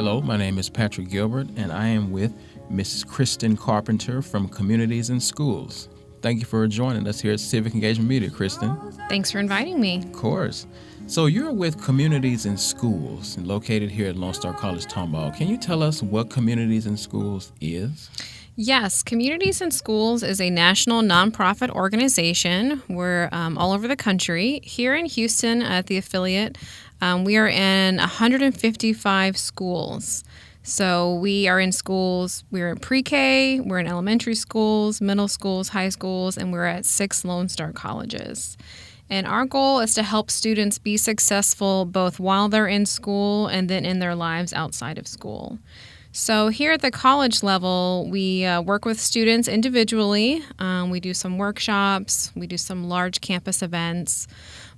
Hello, my name is Patrick Gilbert, and I am with Mrs. Kristin Carpenter from Communities in Schools. Thank you for joining us here at Civic Engagement Media, Kristin. Thanks for inviting me. Of course. So you're with Communities in Schools, located here at Lone Star College-Tomball. Can you tell us what Communities in Schools is? Yes, Communities in Schools is a national nonprofit organization. We're all over the country. Here in Houston at the affiliate, we are in 155 schools. So we are in schools, we're in pre-K, we're in elementary schools, middle schools, high schools, and we're at 6 Lone Star colleges. And our goal is to help students be successful both while they're in school and then in their lives outside of school. So here at the college level, we work with students individually. We do some workshops, we do some large campus events.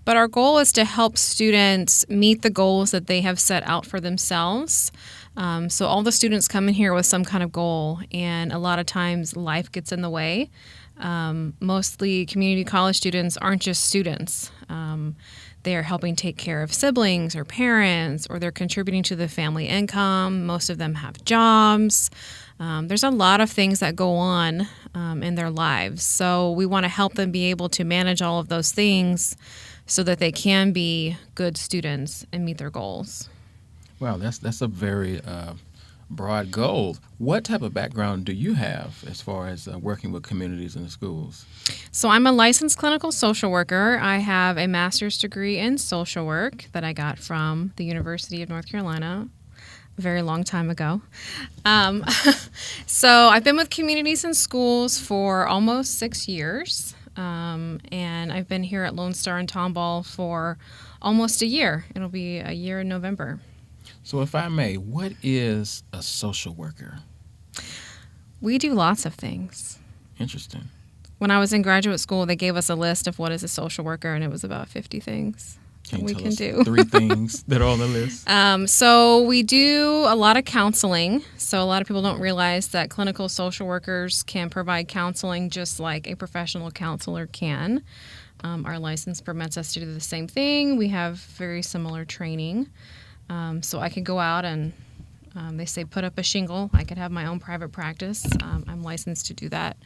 But our goal is to help students meet the goals that they have set out for themselves. So all the students come in here with some kind of goal, and a lot of times life gets in the way. Mostly community college students aren't just students. They're helping take care of siblings or parents, or they're contributing to the family income. Most of them have jobs. There's a lot of things that go on in their lives. So we want to help them be able to manage all of those things so that they can be good students and meet their goals. Wow, that's a very broad goal. What type of background do you have as far as working with communities in the schools? So I'm a licensed clinical social worker. I have a master's degree in social work that I got from the University of North Carolina a very long time ago. So I've been with communities in schools for almost 6 years. And I've been here at Lone Star and Tomball for almost a year. It'll be a year in November. So if I may, what is a social worker? We do lots of things. Interesting. When I was in graduate school, they gave us a list of what is a social worker, and it was about 50 things that we can do. 3 things that are on the list? So we do a lot of counseling. So a lot of people don't realize that clinical social workers can provide counseling just like a professional counselor can. Our license permits us to do the same thing. We have very similar training. So I could go out and they say put up a shingle. I could have my own private practice. I'm licensed to do that.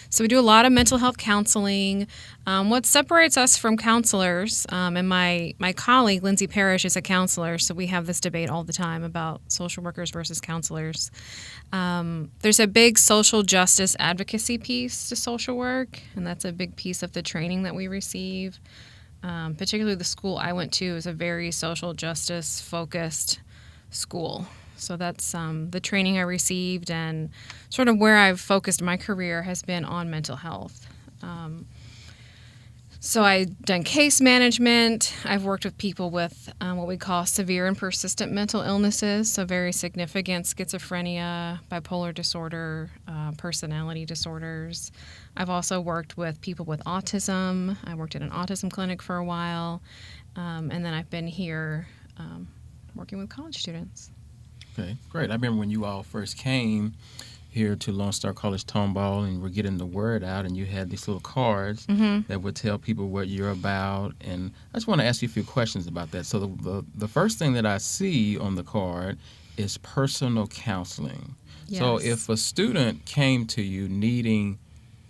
So we do a lot of mental health counseling. What separates us from counselors, and my colleague, Lindsay Parrish, is a counselor, so we have this debate all the time about social workers versus counselors. There's a big social justice advocacy piece to social work, and that's a big piece of the training that we receive. Particularly the school I went to is a very social justice focused school. So that's the training I received, and sort of where I've focused my career has been on mental health. So I've done case management. I've worked with people with what we call severe and persistent mental illnesses, so very significant schizophrenia, bipolar disorder, personality disorders. I've also worked with people with autism. I worked at an autism clinic for a while, and then I've been here working with college students. Okay, great. I remember when you all first came here to Lone Star College-Tomball and we're getting the word out, and you had these little cards that would tell people what you're about. And I just want to ask you a few questions about that. So the first thing that I see on the card is personal counseling. Yes. So if a student came to you needing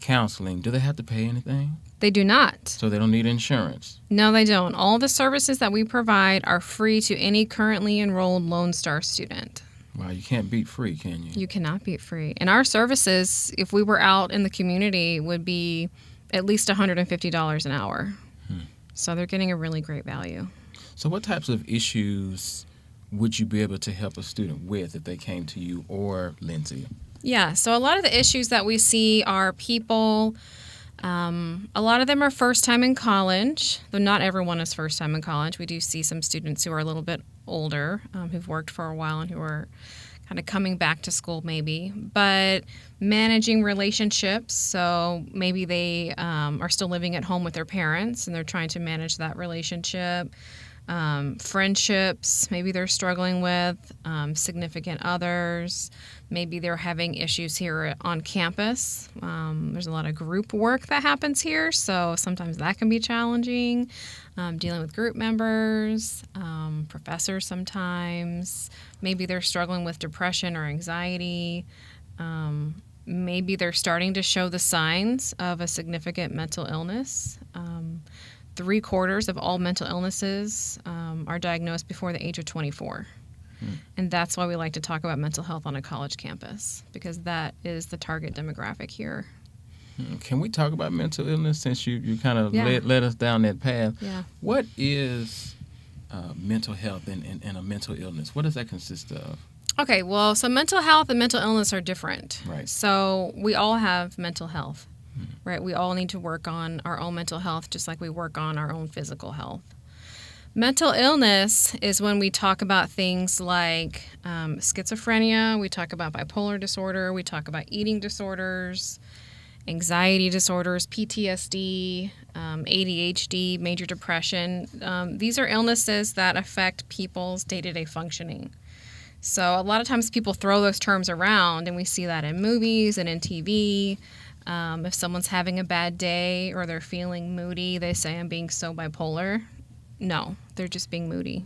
counseling, do they have to pay anything? They do not. So they don't need insurance? No, they don't. All the services that we provide are free to any currently enrolled Lone Star student. Wow, you can't beat free, can you? You cannot beat free. And our services, if we were out in the community, would be at least $150 an hour. So they're getting a really great value. So what types of issues would you be able to help a student with if they came to you or Lindsay? Yeah, so a lot of the issues that we see are people, a lot of them are first time in college, though not everyone is first time in college. We do see some students who are a little bit older, who've worked for a while and who are kind of coming back to school maybe, but managing relationships. So maybe they are still living at home with their parents and they're trying to manage that relationship. friendships, maybe they're struggling with, significant others. Maybe they're having issues here on campus. There's a lot of group work that happens here, so sometimes that can be challenging. Dealing with group members, professors sometimes. Maybe they're struggling with depression or anxiety. Maybe they're starting to show the signs of a significant mental illness. 3/4 of all mental illnesses are diagnosed before the age of 24. And that's why we like to talk about mental health on a college campus, because that is the target demographic here. Can we talk about mental illness since you kind of led us down that path? Yeah. What is mental health and a mental illness? What does that consist of? Okay, well, so mental health and mental illness are different. Right. So we all have mental health, right? We all need to work on our own mental health just like we work on our own physical health. Mental illness is when we talk about things like schizophrenia, we talk about bipolar disorder, we talk about eating disorders, anxiety disorders, PTSD, ADHD, major depression. These are illnesses that affect people's day-to-day functioning. So a lot of times people throw those terms around, and we see that in movies and in TV. If someone's having a bad day or they're feeling moody, they say, I'm being so bipolar. No, they're just being moody.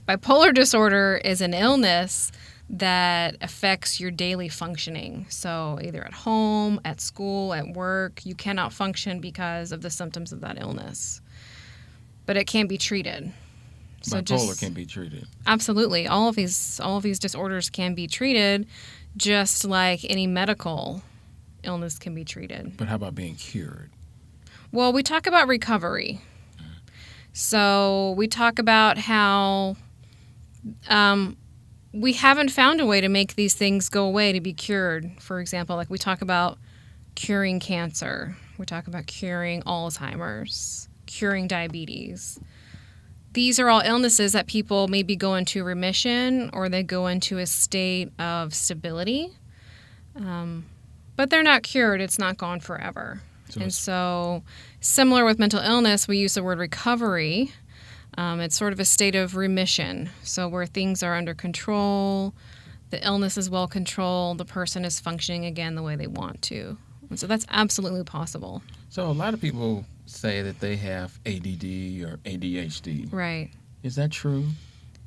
Bipolar disorder is an illness that affects your daily functioning. So either at home, at school, at work, you cannot function because of the symptoms of that illness. But it can be treated. So Bipolar can be treated. Absolutely. All of these disorders can be treated just like any medical illness can be treated. But how about being cured? Well, we talk about recovery. So we talk about how we haven't found a way to make these things go away, to be cured. For example, like we talk about curing cancer. We talk about curing Alzheimer's, curing diabetes. These are all illnesses that people maybe go into remission or they go into a state of stability. But they're not cured. It's not gone forever. So similar with mental illness, we use the word recovery. It's sort of a state of remission. So where things are under control, the illness is well controlled, the person is functioning again the way they want to. And so that's absolutely possible. So a lot of people say that they have ADD or ADHD. Right. Is that true?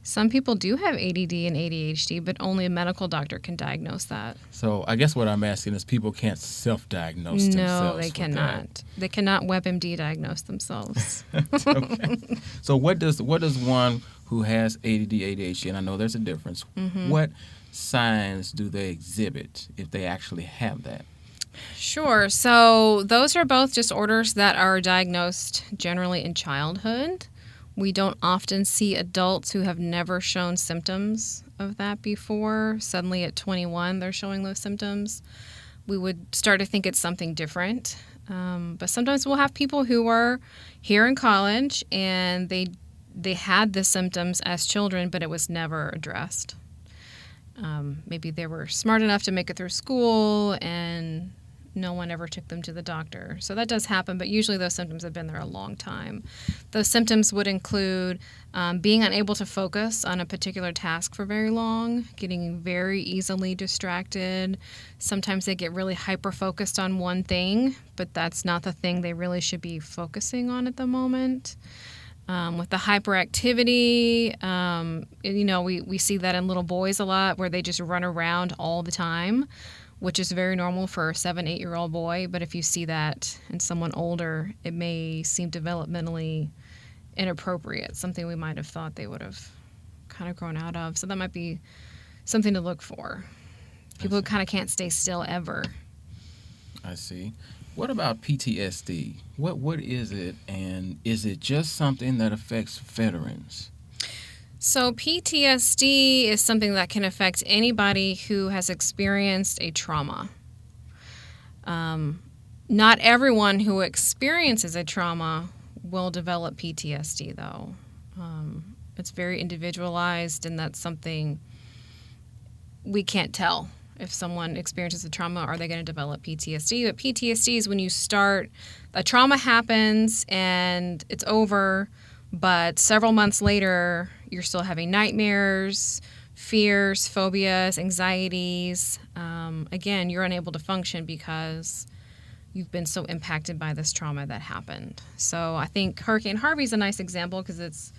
Some people do have ADD and ADHD, but only a medical doctor can diagnose that. So I guess what I'm asking is people can't self-diagnose themselves. No, they cannot. They cannot WebMD diagnose themselves. Okay. So what does one who has ADD, ADHD, and I know there's a difference, what signs do they exhibit if they actually have that? Sure. So those are both disorders that are diagnosed generally in childhood. We don't often see adults who have never shown symptoms of that before. Suddenly at 21, they're showing those symptoms. We would start to think it's something different. But sometimes we'll have people who are here in college and they had the symptoms as children, but it was never addressed. Maybe they were smart enough to make it through school and no one ever took them to the doctor. So that does happen, but usually those symptoms have been there a long time. Those symptoms would include being unable to focus on a particular task for very long, getting very easily distracted. Sometimes they get really hyper-focused on one thing, but that's not the thing they really should be focusing on at the moment. With the hyperactivity, we see that in little boys a lot where they just run around all the time, which is very normal for a 7-8-year-old boy. But if you see that in someone older, it may seem developmentally inappropriate, something we might have thought they would have kind of grown out of. So that might be something to look for. People who kind of can't stay still ever. I see. What about PTSD? What is it, and is it just something that affects veterans? So PTSD is something that can affect anybody who has experienced a trauma. Not everyone who experiences a trauma will develop PTSD, though. It's very individualized, and that's something we can't tell. If someone experiences a trauma, are they going to develop PTSD? But PTSD is when a trauma happens and it's over, But several months later, you're still having nightmares, fears, phobias, anxieties. Again, you're unable to function because you've been so impacted by this trauma that happened. So I think Hurricane Harvey is a nice example because it's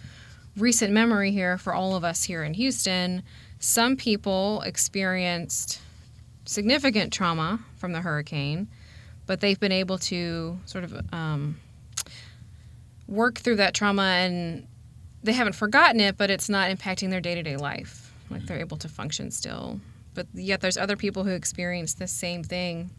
recent memory here for all of us here in Houston. Some people experienced significant trauma from the hurricane, but they've been able to sort of work through that trauma, and they haven't forgotten it, but it's not impacting their day-to-day life. Like, they're able to function still. But yet there's other people who experience the same thing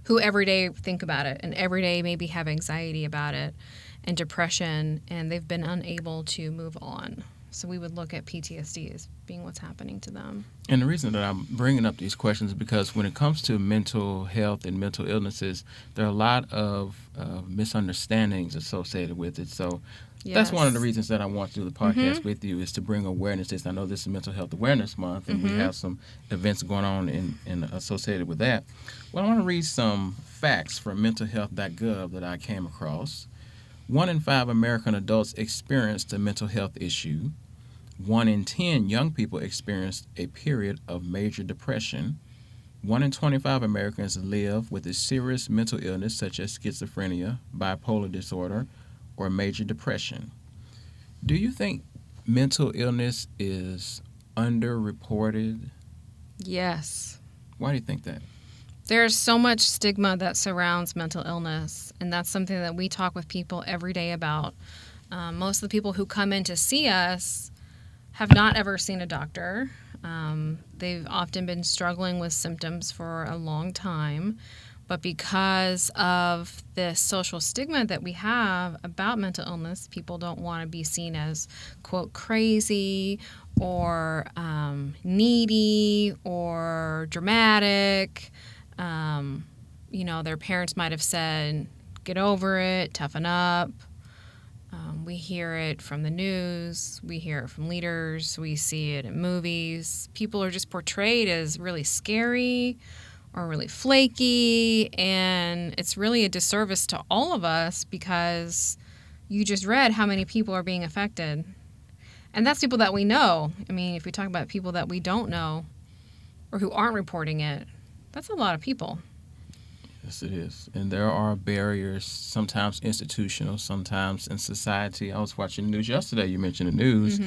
who every day think about it and every day maybe have anxiety about it and depression, and they've been unable to move on. So we would look at PTSD as being what's happening to them. And the reason that I'm bringing up these questions is because when it comes to mental health and mental illnesses, there are a lot of misunderstandings associated with it. So that's one of the reasons that I want to do the podcast with you, is to bring awareness to this. I know this is Mental Health Awareness Month, and we have some events going on in associated with that. Well, I want to read some facts from mentalhealth.gov that I came across. 1 in 5 American adults experienced a mental health issue. 1 in 10 young people experienced a period of major depression. 1 in 25 Americans live with a serious mental illness such as schizophrenia, bipolar disorder, or major depression. Do you think mental illness is underreported? Yes. Why do you think that? There's so much stigma that surrounds mental illness, and that's something that we talk with people every day about. Most of the people who come in to see us have not ever seen a doctor. They've often been struggling with symptoms for a long time, but because of this social stigma that we have about mental illness, people don't want to be seen as, quote, crazy or needy or dramatic. Their parents might have said, get over it, toughen up. We hear it from the news. We hear it from leaders. We see it in movies. People are just portrayed as really scary or really flaky, and it's really a disservice to all of us because you just read how many people are being affected. And that's people that we know. I mean, if we talk about people that we don't know or who aren't reporting it, that's a lot of people. Yes, it is. And there are barriers, sometimes institutional, sometimes in society. I was watching the news yesterday, you mentioned the news,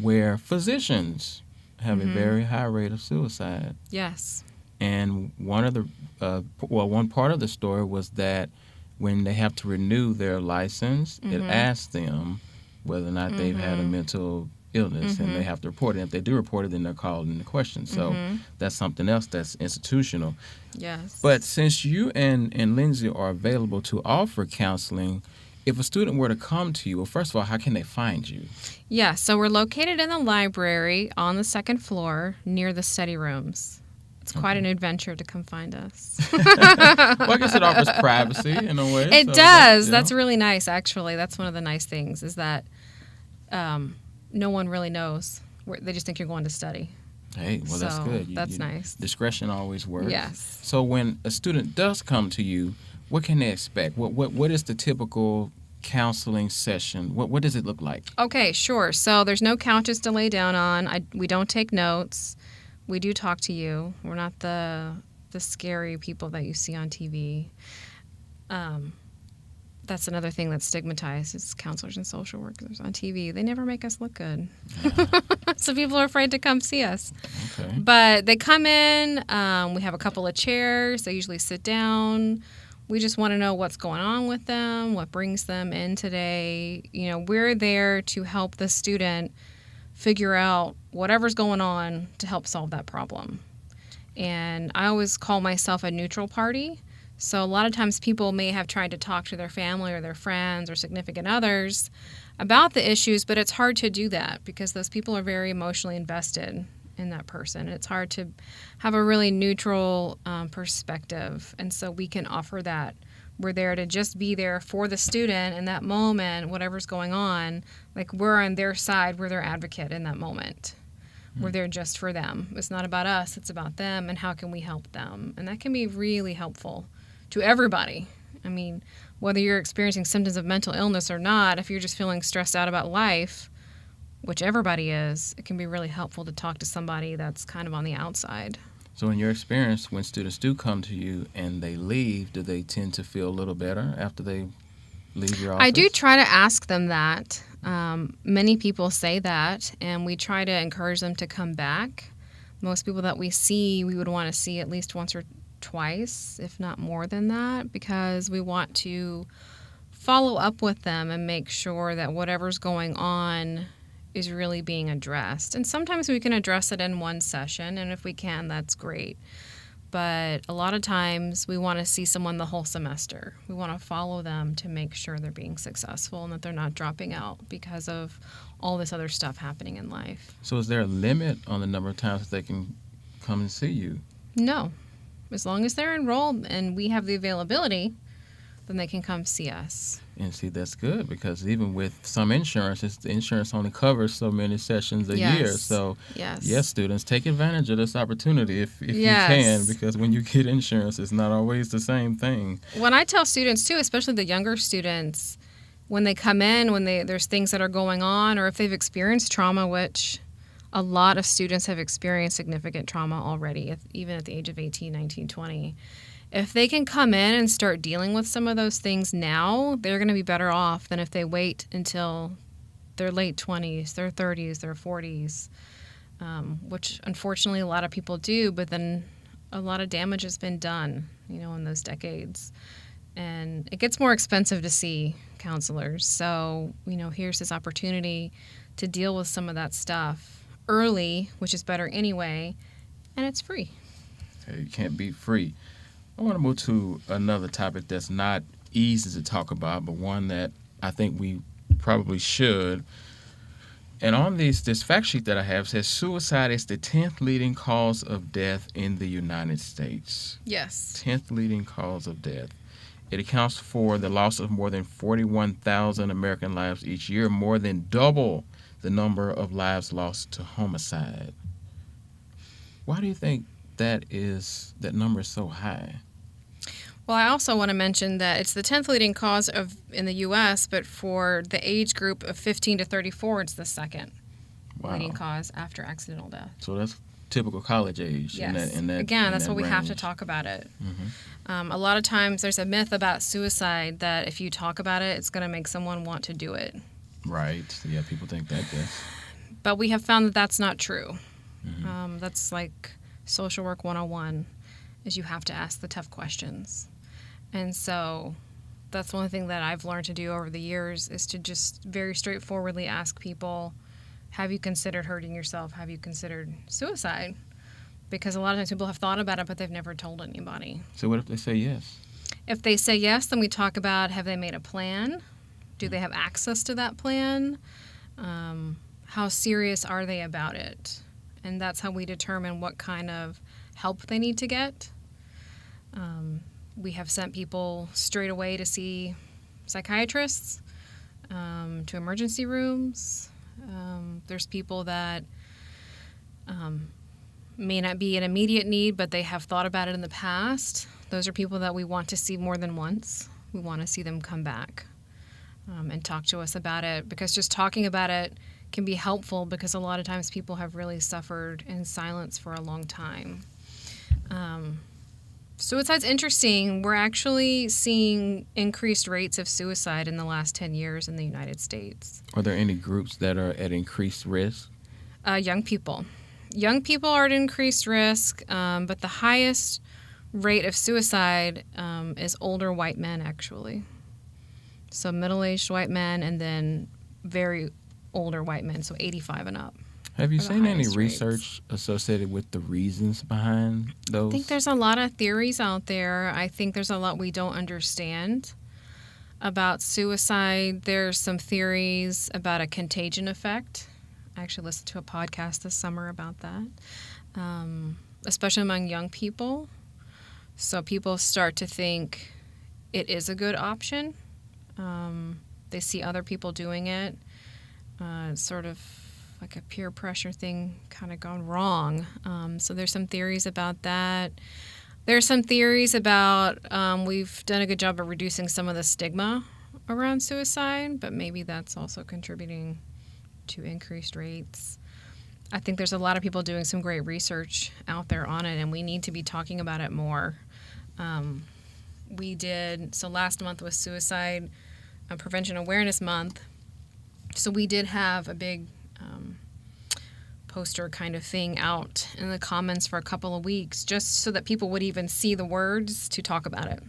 where physicians have a very high rate of suicide. Yes. And one part of the story was that when they have to renew their license, it asks them whether or not they've had a mental illness, and they have to report it. And if they do report it, then they're called into question. So that's something else that's institutional. Yes. But since you and Lindsay are available to offer counseling, if a student were to come to you, well, first of all, how can they find you? Yeah, so we're located in the library on the second floor near the study rooms. It's quite an adventure to come find us. Well, I guess it offers privacy in a way. It does. That's really nice, actually. That's one of the nice things is that no one really knows. They just think you're going to study. Hey, well, that's good. That's nice. Discretion always works. Yes. So when a student does come to you, what can they expect? What is the typical counseling session? What does it look like? Okay, sure. So there's no couches to lay down on. We don't take notes. We do talk to you. We're not the scary people that you see on TV. That's another thing that's stigmatized is counselors and social workers on TV. They never make us look good. So people are afraid to come see us. Okay. But they come in. We have a couple of chairs. They usually sit down. We just want to know what's going on with them, what brings them in today. We're there to help the student figure out whatever's going on to help solve that problem. And I always call myself a neutral party. So a lot of times people may have tried to talk to their family or their friends or significant others about the issues, but it's hard to do that because those people are very emotionally invested in that person. It's hard to have a really neutral perspective, and so we can offer that. We're there to just be there for the student in that moment, whatever's going on. Like, we're on their side, we're their advocate in that moment. We're there just for them. It's not about us, it's about them and how can we help them. And that can be really helpful to everybody. I mean, whether you're experiencing symptoms of mental illness or not, if you're just feeling stressed out about life, which everybody is, it can be really helpful to talk to somebody that's kind of on the outside. So in your experience, when students do come to you and they leave, do they tend to feel a little better after they leave your office? I do try to ask them that. Many people say that, and we try to encourage them to come back. Most people that we see, we would want to see at least once or twice, if not more than that, because we want to follow up with them and make sure that whatever's going on is really being addressed. And sometimes we can address it in one session, and if we can, that's great. But a lot of times we want to see someone the whole semester. We want to follow them to make sure they're being successful and that they're not dropping out because of all this other stuff happening in life. So is there a limit on the number of times that they can come and see you? No. As long as they're enrolled and we have the availability, then they can come see us. And see, that's good, because even with some insurances, the insurance only covers so many sessions a year. So, yes, students, take advantage of this opportunity if you can, because when you get insurance, it's not always the same thing. When I tell students, too, especially the younger students, when they come in, when there's things that are going on, or if they've experienced trauma, which a lot of students have experienced significant trauma already, even at the age of 18, 19, 20. If they can come in and start dealing with some of those things now, they're going to be better off than if they wait until their late 20s, their 30s, their 40s, which unfortunately a lot of people do, but then a lot of damage has been done, in those decades. And it gets more expensive to see counselors. So, here's this opportunity to deal with some of that stuff early, which is better anyway, and it's free. Okay, you can't be free. I want to move to another topic that's not easy to talk about, but one that I think we probably should. And on this fact sheet that I have says suicide is the 10th leading cause of death in the United States. Yes. 10th leading cause of death. It accounts for the loss of more than 41,000 American lives each year, more than double the number of lives lost to homicide. Why do you think that number is so high? Well, I also want to mention that it's the 10th leading cause in the U.S., but for the age group of 15 to 34, it's the second leading cause after accidental death. So that's typical college age. Yes. Again, that's why we have to talk about it. Mm-hmm. A lot of times there's a myth about suicide that if you talk about it, it's going to make someone want to do it. Right. Yeah, people think that, yes. But we have found that that's not true. Mm-hmm. That's like social work 101, is you have to ask the tough questions. And so that's one thing that I've learned to do over the years, is to just very straightforwardly ask people, have you considered hurting yourself? Have you considered suicide? Because a lot of times people have thought about it, but they've never told anybody. So what if they say yes? If they say yes, then we talk about, have they made a plan? Do they have access to that plan? How serious are they about it? And that's how we determine what kind of help they need to get. We have sent people straight away to see psychiatrists, to emergency rooms. There's people that may not be an immediate need, but they have thought about it in the past. Those are people that we want to see more than once. We want to see them come back and talk to us about it, because just talking about it can be helpful, because a lot of times people have really suffered in silence for a long time. Suicide's interesting. We're actually seeing increased rates of suicide in the last 10 years in the United States. Are there any groups that are at increased risk? Young people. Young people are at increased risk, but the highest rate of suicide is older white men, actually. So middle-aged white men, and then very older white men, so 85 and up. Have you seen any research associated with the reasons behind those? I think there's a lot of theories out there. I think there's a lot we don't understand about suicide. There's some theories about a contagion effect. I actually listened to a podcast this summer about that, especially among young people. So people start to think it is a good option. They see other people doing it. It's sort of like a peer pressure thing kind of gone wrong. So there's some theories about that. There's some theories about we've done a good job of reducing some of the stigma around suicide, but maybe that's also contributing to increased rates. I think there's a lot of people doing some great research out there on it, and we need to be talking about it more. Last month was Suicide Prevention Awareness Month, so we did have a big poster kind of thing out in the comments for a couple of weeks, just so that people would even see the words to talk about it.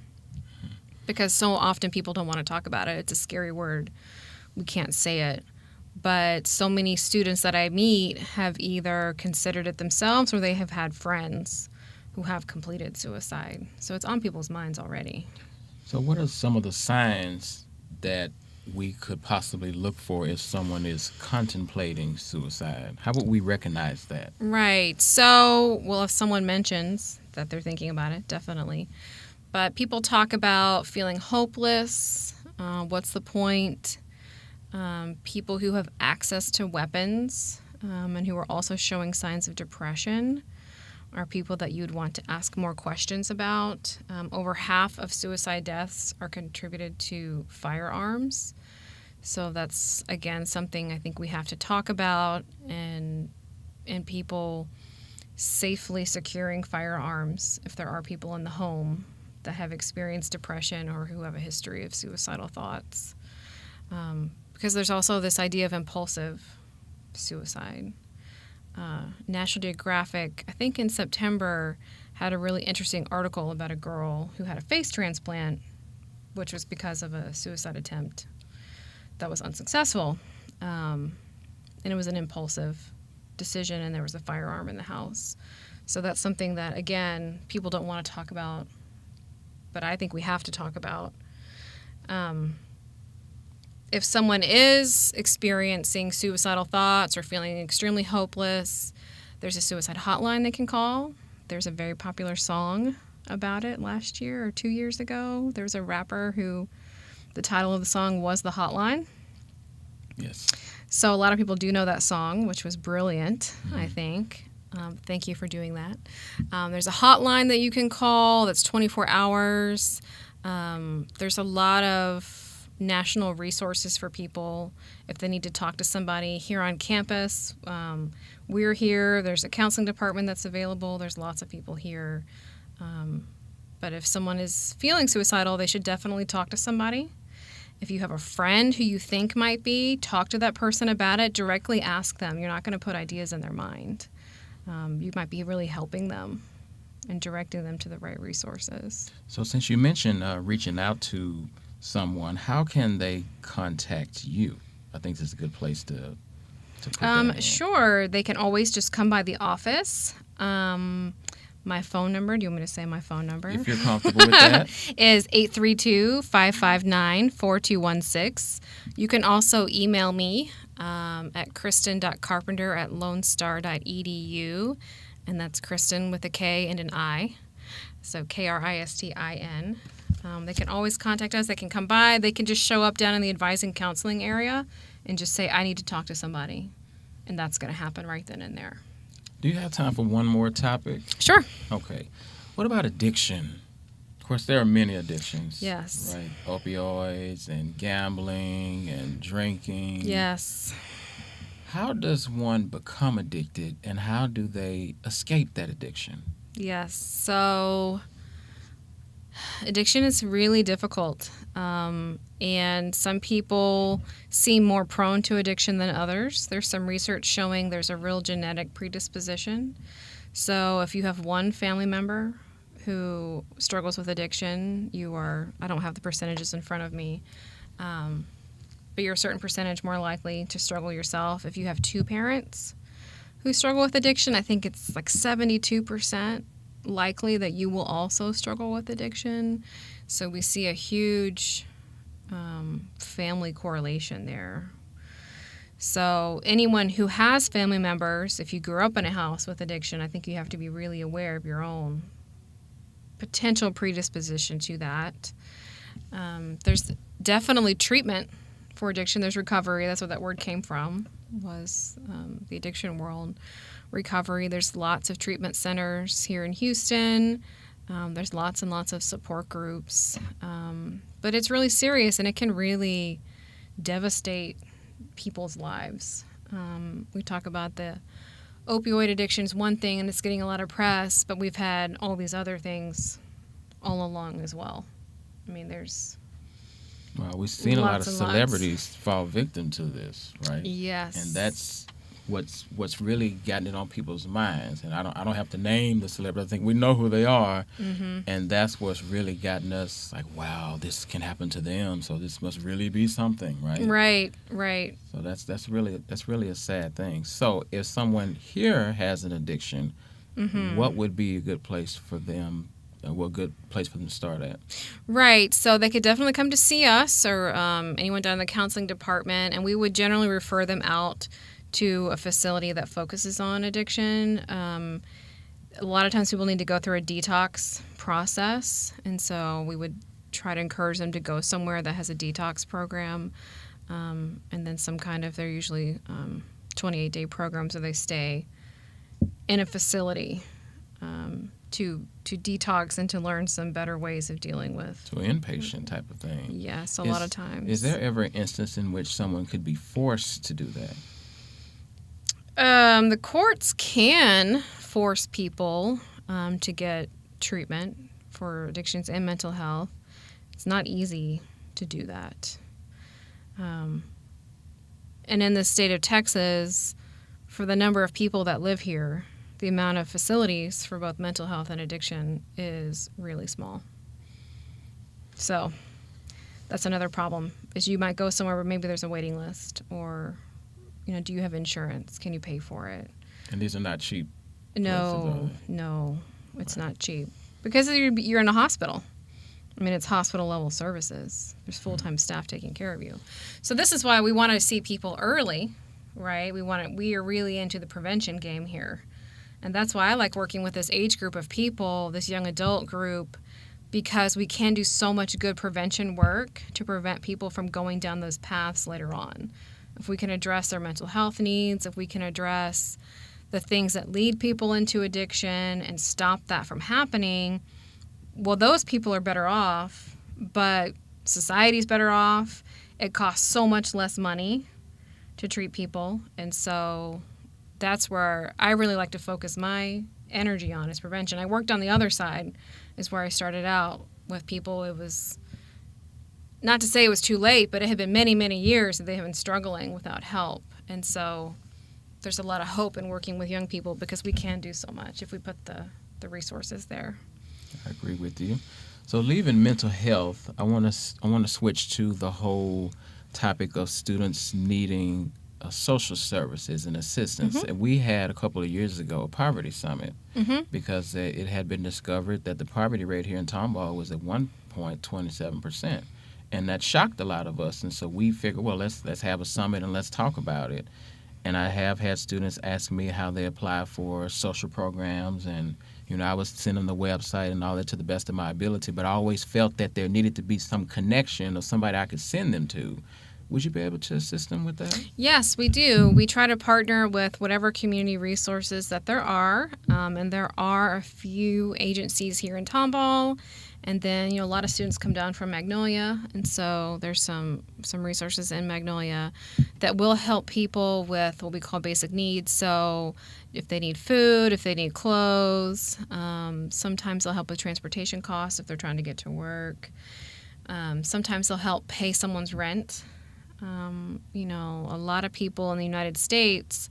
Because so often people don't want to talk about it. It's a scary word. We can't say it. But so many students that I meet have either considered it themselves or they have had friends who have completed suicide. So it's on people's minds already. So what are some of the signs that we could possibly look for if someone is contemplating suicide? How would we recognize that? Right. So, well, if someone mentions that they're thinking about it, definitely. But people talk about feeling hopeless. What's the point? People who have access to weapons and who are also showing signs of depression are people that you'd want to ask more questions about. Over half of suicide deaths are contributed to firearms. So that's, again, something I think we have to talk about, and people safely securing firearms if there are people in the home that have experienced depression or who have a history of suicidal thoughts. Because there's also this idea of impulsive suicide. National Geographic, I think in September, had a really interesting article about a girl who had a face transplant, which was because of a suicide attempt that was unsuccessful. And it was an impulsive decision, and there was a firearm in the house. So that's something that, again, people don't want to talk about, but I think we have to talk about. If someone is experiencing suicidal thoughts or feeling extremely hopeless, there's a suicide hotline they can call. There's a very popular song about it last year or 2 years ago. There was a rapper who the title of the song was The Hotline. Yes. So a lot of people do know that song, which was brilliant, I think. Thank you for doing that. There's a hotline that you can call that's 24 hours. There's a lot of national resources for people if they need to talk to somebody here on campus. We're here. There's a counseling department that's available. There's lots of people here. But if someone is feeling suicidal, they should definitely talk to somebody. If you have a friend who you think might be, talk to that person about it. Directly ask them. You're not going to put ideas in their mind. You might be really helping them and directing them to the right resources. So since you mentioned reaching out to someone, how can they contact you? I think this is a good place to put that in. Sure. They can always just come by the office. My phone number, do you want me to say my phone number? If you're comfortable with that. Is 832-559-4216. You can also email me at kristin.carpenter@lonestar.edu. And that's Kristin with a K and an I. So Kristin. They can always contact us. They can come by. They can just show up down in the advising counseling area and just say, I need to talk to somebody. And that's going to happen right then and there. Do you have time for one more topic? Sure. Okay. What about addiction? Of course, there are many addictions. Yes. Right? Opioids and gambling and drinking. Yes. How does one become addicted, and how do they escape that addiction? Yes. So addiction is really difficult. And some people seem more prone to addiction than others. There's some research showing there's a real genetic predisposition. So if you have one family member who struggles with addiction, I don't have the percentages in front of me, but you're a certain percentage more likely to struggle yourself. If you have two parents who struggle with addiction, I think it's like 72% likely that you will also struggle with addiction. So we see a huge family correlation there. So anyone who has family members, if you grew up in a house with addiction, I think you have to be really aware of your own potential predisposition to that. There's definitely treatment for addiction. There's recovery. That's what that word came from, was the addiction world. Recovery. There's lots of treatment centers here in Houston. There's lots and lots of support groups. But it's really serious, and it can really devastate people's lives. We talk about the opioid addiction is one thing, and it's getting a lot of press, but we've had all these other things all along as well. I mean, there's Well, we've seen a lot of lots and celebrities fall victim to this, right? Yes. And that's what's really gotten it on people's minds. And I don't have to name the celebrity. I think we know who they are. Mm-hmm. And that's what's really gotten us like, wow, this can happen to them. So this must really be something, right? Right. So that's really a sad thing. So if someone here has an addiction, Mm-hmm. what would be a good place for them? What good place for them to start at? Right. So they could definitely come to see us or anyone down in the counseling department, and we would generally refer them out to a facility that focuses on addiction. A lot of times people need to go through a detox process, and so we would try to encourage them to go somewhere that has a detox program, and then some kind of, they're usually 28-day programs where they stay in a facility to detox and to learn some better ways of dealing with. So inpatient type of thing. Yes, a lot of times. Is there ever an instance in which someone could be forced to do that? The courts can force people to get treatment for addictions and mental health. It's not easy to do that. And in the state of Texas, for the number of people that live here, the amount of facilities for both mental health and addiction is really small. So that's another problem, is you might go somewhere where maybe there's a waiting list, or, do you have insurance? Can you pay for it? And these are not cheap. No, it's not cheap. Because you're in a hospital. I mean, it's hospital-level services. There's full-time staff taking care of you. So this is why we want to see people early, right? We are really into the prevention game here. And that's why I like working with this age group of people, this young adult group, because we can do so much good prevention work to prevent people from going down those paths later on. If we can address their mental health needs, if we can address the things that lead people into addiction and stop that from happening, well, those people are better off, but society's better off. It costs so much less money to treat people, and so that's where I really like to focus my energy on, is prevention. I worked on the other side, is where I started out with people. It was, not to say it was too late, but it had been many, many years that they have been struggling without help. And so there's a lot of hope in working with young people, because we can do so much if we put the resources there. I agree with you. So leaving mental health, I want to switch to the whole topic of students needing social services and assistance. Mm-hmm. And we had a couple of years ago a poverty summit, Mm-hmm. because it had been discovered that the poverty rate here in Tomball was at one point 27%. And that shocked a lot of us. And so we figured, well, let's have a summit and let's talk about it. And I have had students ask me how they apply for social programs, and I was sending the website and all that to the best of my ability, but I always felt that there needed to be some connection or somebody I could send them to. Would you be able to assist them with that? Yes, we do. We try to partner with whatever community resources that there are, and there are a few agencies here in Tomball, and then a lot of students come down from Magnolia, and so there's some resources in Magnolia that will help people with what we call basic needs. So if they need food, if they need clothes, sometimes they'll help with transportation costs if they're trying to get to work. Sometimes they'll help pay someone's rent. A lot of people in the United States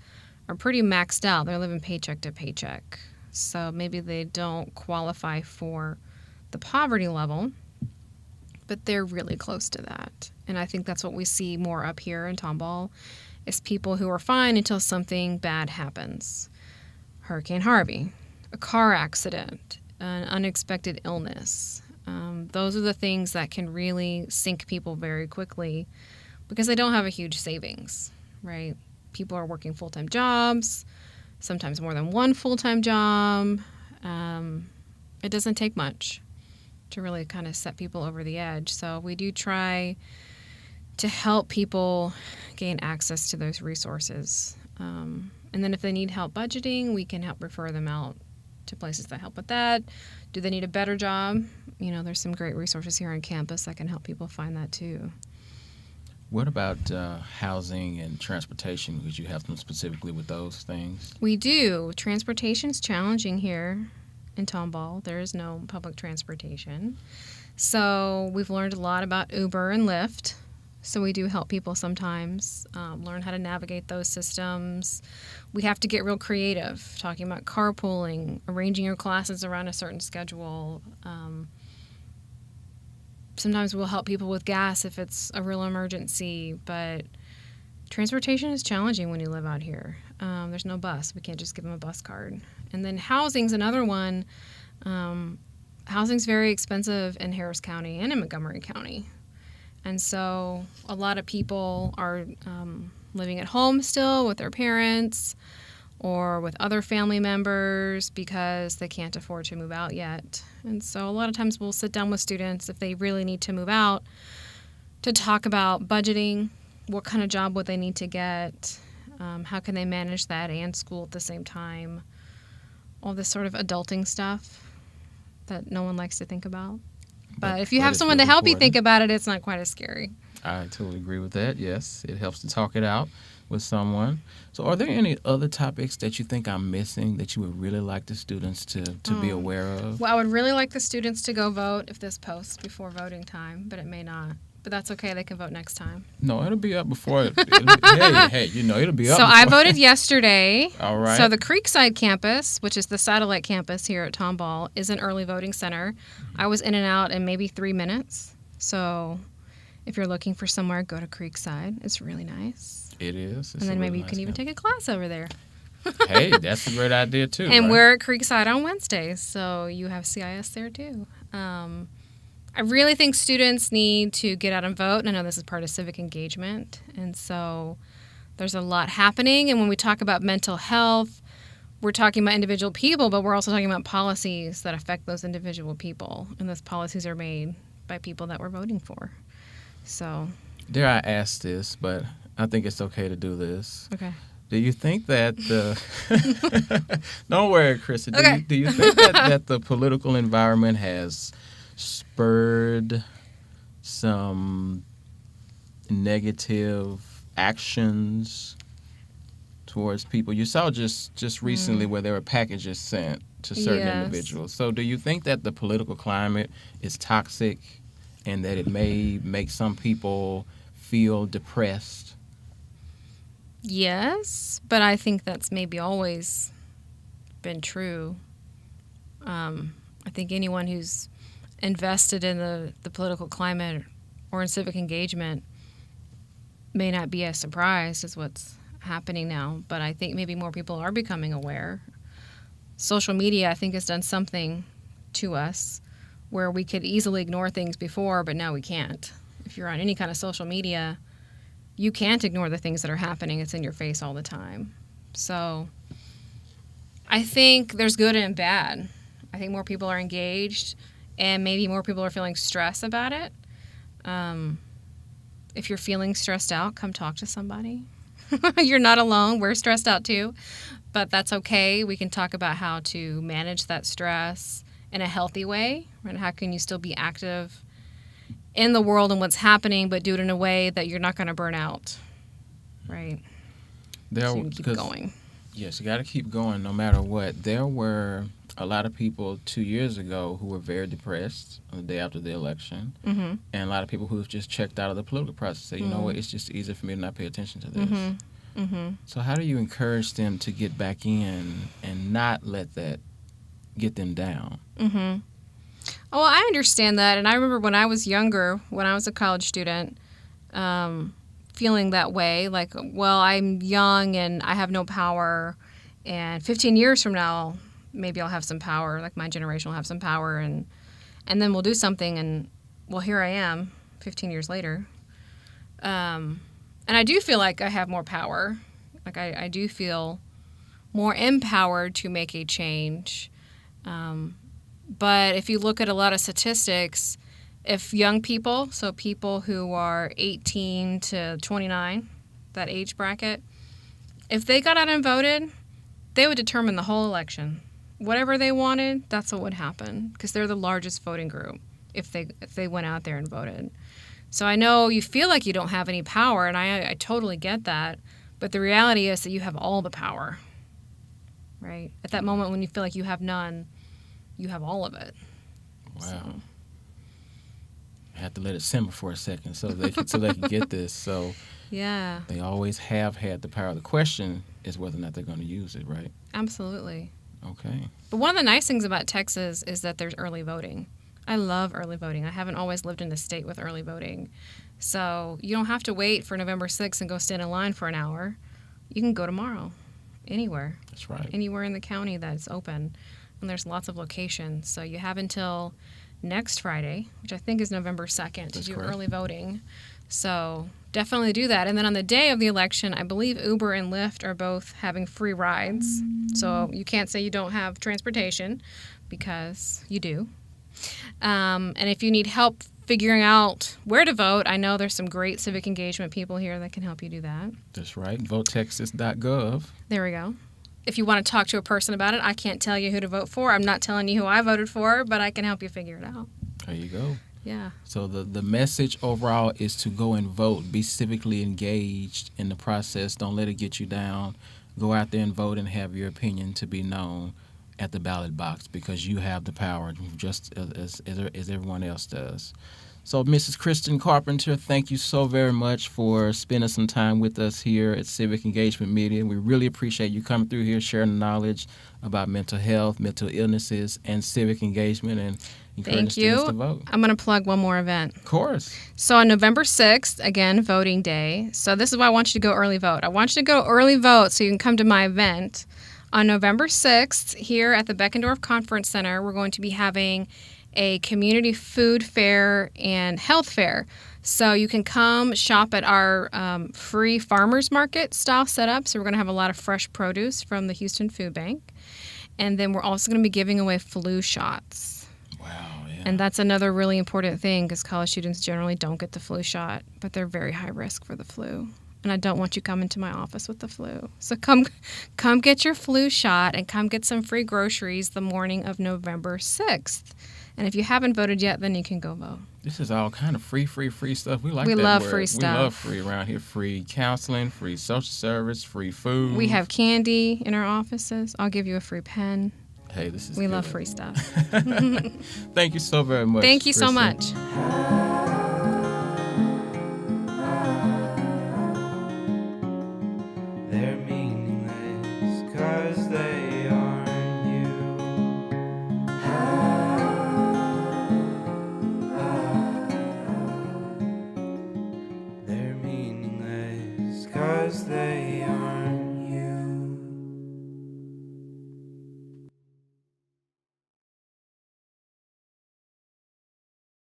are pretty maxed out. They're living paycheck to paycheck. So maybe they don't qualify for the poverty level, but they're really close to that. And I think that's what we see more up here in Tomball, is people who are fine until something bad happens. Hurricane Harvey, a car accident, an unexpected illness. Those are the things that can really sink people very quickly, because they don't have a huge savings, right? People are working full-time jobs, sometimes more than one full-time job. It doesn't take much to really kind of set people over the edge. So we do try to help people gain access to those resources. And then if they need help budgeting, we can help refer them out to places that help with that. Do they need a better job? There's some great resources here on campus that can help people find that too. What about housing and transportation? Would you help them specifically with those things? We do. Transportation's challenging here in Tomball. There is no public transportation. So we've learned a lot about Uber and Lyft. So we do help people sometimes learn how to navigate those systems. We have to get real creative, talking about carpooling, arranging your classes around a certain schedule. Sometimes we'll help people with gas if it's a real emergency, but transportation is challenging when you live out here. There's no bus. We can't just give them a bus card. And then housing's another one. Housing's very expensive in Harris County and in Montgomery County. And so a lot of people are living at home still with their parents or with other family members because they can't afford to move out yet. And so a lot of times we'll sit down with students if they really need to move out to talk about budgeting, what kind of job would they need to get, how can they manage that and school at the same time, all this sort of adulting stuff that no one likes to think about. But if you have someone to help you think about it, it's not quite as scary. I totally agree with that. Yes, it helps to talk it out with someone. So are there any other topics that you think I'm missing that you would really like the students to be aware of? Well, I would really like the students to go vote if this posts before voting time, but it may not. But that's okay. They can vote next time. No, it'll be up before. It'll be up. So I voted yesterday. All right. So the Creekside campus, which is the satellite campus here at Tomball, is an early voting center. I was in and out in maybe 3 minutes. So if you're looking for somewhere, go to Creekside. It's really nice. It is. And then maybe you can even take a class over there. Hey, that's a great idea too. And right? we're at Creekside on Wednesdays, so you have CIS there too. I really think students need to get out and vote, and I know this is part of civic engagement, and so there's a lot happening, and when we talk about mental health, we're talking about individual people, but we're also talking about policies that affect those individual people, and those policies are made by people that we're voting for. So, dare I ask this, but I think it's okay to do this. Okay. Do you think that the... Don't worry, Kristin. Okay. Do you think that the political environment has spurred some negative actions towards people? You saw just recently where there were packages sent to certain individuals. So do you think that the political climate is toxic and that it may make some people feel depressed? Yes, but I think that's maybe always been true. I think anyone who's invested in the political climate or in civic engagement may not be as surprised as what's happening now, but I think maybe more people are becoming aware. Social media, I think, has done something to us where we could easily ignore things before, but now we can't. If you're on any kind of social media, you can't ignore the things that are happening. It's in your face all the time. So I think there's good and bad. I think more people are engaged, and maybe more people are feeling stress about it. If you're feeling stressed out, come talk to somebody. You're not alone. We're stressed out too, but that's okay. We can talk about how to manage that stress in a healthy way, and how can you still be active in the world and what's happening, but do it in a way that you're not going to burn out, right? So you can keep going. Yes, you got to keep going no matter what. There were a lot of people 2 years ago who were very depressed on the day after the election, and a lot of people who have just checked out of the political process said, you know what, it's just easier for me to not pay attention to this. So how do you encourage them to get back in and not let that get them down? Oh, well, I understand that, and I remember when I was younger, when I was a college student, feeling that way, like, well, I'm young and I have no power, and 15 years from now, maybe I'll have some power, like my generation will have some power, and then we'll do something, and, well, here I am 15 years later. And I do feel like I have more power. Like, I do feel more empowered to make a change. But if you look at a lot of statistics, if young people, so people who are 18 to 29, that age bracket, if they got out and voted, they would determine the whole election. whatever they wanted, that's what would happen, because they're the largest voting group if they went out there and voted. So I know you feel like you don't have any power, and I totally get that, but the reality is that you have all the power, right? At that moment when you feel like you have none, you have all of it. Wow. So. I have to let it simmer for a second so they can get this. So yeah, they always have had the power. The question is whether or not they're going to use it, right? Absolutely. Okay. But one of the nice things about Texas is that there's early voting. I love early voting. I haven't always lived in a state with early voting. So you don't have to wait for November 6th and go stand in line for an hour. You can go tomorrow, anywhere. That's right. Anywhere in the county that's open. And there's lots of locations. So you have until next Friday, which I think is November 2nd, to do early voting. So definitely do that. And then on the day of the election, I believe Uber and Lyft are both having free rides. So you can't say you don't have transportation, because you do. And if you need help figuring out where to vote, I know there's some great civic engagement people here that can help you do that. That's right. VoteTexas.gov. There we go. If you want to talk to a person about it, I can't tell you who to vote for. I'm not telling you who I voted for, but I can help you figure it out. There you go. Yeah. So the message overall is to go and vote. Be civically engaged in the process. Don't let it get you down. Go out there and vote and have your opinion to be known at the ballot box, because you have the power just as everyone else does. So, Mrs. Kristin Carpenter, thank you so very much for spending some time with us here at Civic Engagement Media. We really appreciate you coming through here, sharing knowledge about mental health, mental illnesses, and civic engagement, and encouraging students to vote. I'm going to plug one more event. Of course. So on November 6th, again, voting day. So this is why I want you to go early vote. I want you to go early vote so you can come to my event. On November 6th, here at the Beckendorf Conference Center, we're going to be having a community food fair and health fair. So you can come shop at our free farmers market style setup. So we're going to have a lot of fresh produce from the Houston Food Bank. And then we're also going to be giving away flu shots. Wow, yeah. And that's another really important thing, because college students generally don't get the flu shot, but they're very high risk for the flu. And I don't want you coming to my office with the flu. So come get your flu shot and come get some free groceries the morning of November 6th. And if you haven't voted yet, then you can go vote. This is all kind of free stuff. We like that love word. free stuff. We love free around here. Free counseling, free social service, free food. We have candy in our offices. I'll give you a free pen. Hey, this is We good. love free stuff. Thank you so very much. Thank you so Kristin. much.